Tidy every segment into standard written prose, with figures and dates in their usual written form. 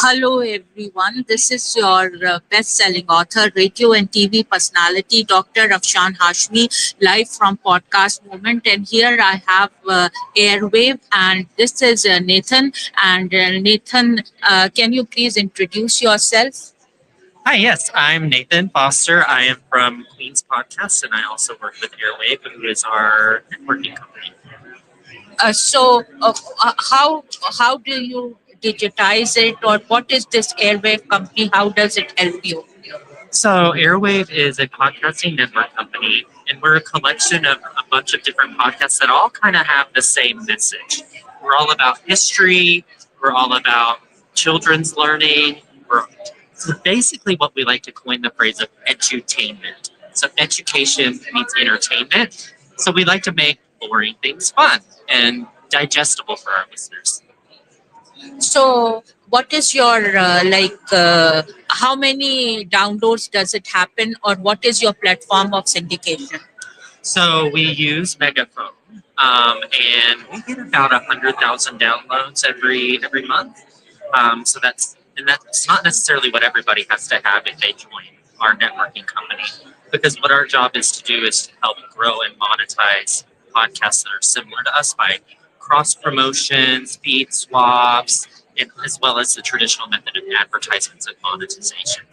Hello, everyone. This is your best-selling author, radio and TV personality, Dr. Ashan Hashmi, live from Podcast Moment. And here I have Airwave, and this is Nathan. And Nathan, can you please introduce yourself? Hi, yes, I'm Nathan Foster. I am from Queen's Podcast, and I also work with Airwave, who is our networking company. How do you digitize it, or what is this Airwave company? How does it help you? So, Airwave is a podcasting network company, and we're a collection of a bunch of different podcasts that all kind of have the same message. We're all about history, we're all about children's learning. So basically, what we like to coin the phrase of edutainment. So, education means entertainment. So, we like to make boring things fun and digestible for our listeners. So, what is your how many downloads does it happen, or what is your platform of syndication? So we use Megaphone, and we get about 100,000 downloads every month. That's not necessarily what everybody has to have if they join our networking company, because what our job is to do is to help grow and monetize podcasts that are similar to us by cross promotions, feed swaps, and as well as the traditional method of advertisements and monetization.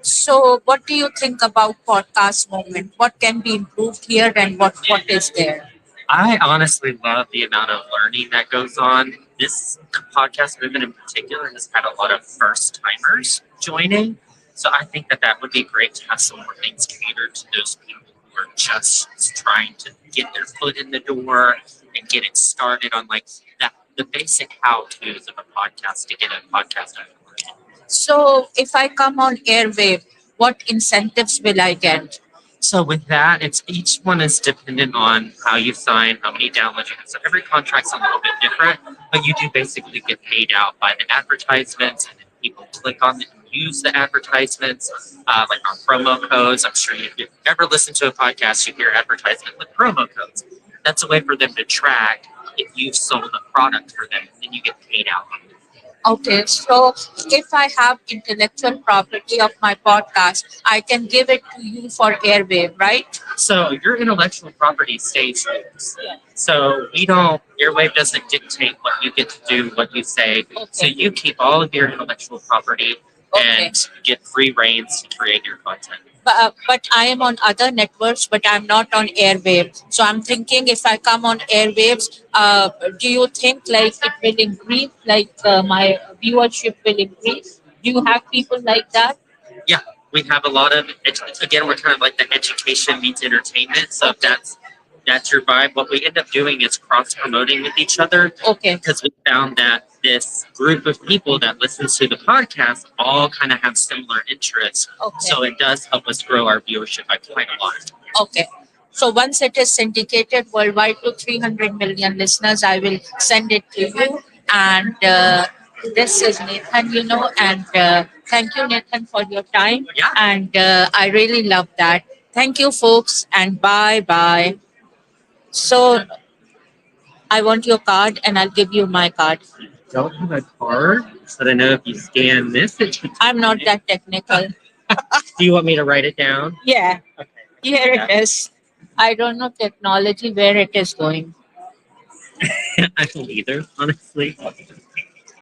So, what do you think about podcast movement? What can be improved here, and what is there? I honestly love the amount of learning that goes on. This podcast movement in particular has had a lot of first timers joining. So I think that would be great to have some more things catered to those people who are just trying to get their foot in the door and get it started on like that the basic how to's of a podcast to get a podcast out. So, if I come on Airwave, what incentives will I get? So with that, it's each one is dependent on how you sign, how many downloads you have. So every contract's a little bit different, but you do basically get paid out by the advertisements, and then people click on it and use the advertisements, like on promo codes. I'm sure if you've ever listened to a podcast, you hear advertisement with promo codes. That's a way for them to track if you've sold a product for them, and you get paid out. Okay, so if I have intellectual property of my podcast, I can give it to you for Airwave, right? So your intellectual property stays yours. So we don't, Airwave doesn't dictate what you get to do, what you say. So Okay. you keep all of your intellectual property Okay. and get free reigns to create your content. But I am on other networks, but I'm not on Airwave. So I'm thinking if I come on Airwaves, do you think like it will increase, like my viewership will increase? Do you have people like that? Yeah, we have a lot of, again, we're kind of like the education meets entertainment. So if that's your vibe. What we end up doing is cross promoting with each other. Okay. Because we found that this group of people that listens to the podcast all kind of have similar interests. Okay. So it does help us grow our viewership by quite a lot. Okay. So once it is syndicated worldwide to 300 million listeners, I will send it to you. And this is Nathan, and thank you, Nathan, for your time. Yeah. And I really love that. Thank you, folks, and bye bye. So I want your card, and I'll give you my card. Don't have a card, but I know if you scan this, it should. I'm not that technical. Do you want me to write it down? Yeah, Okay. here it is. I don't know technology where it is going. I don't either, honestly.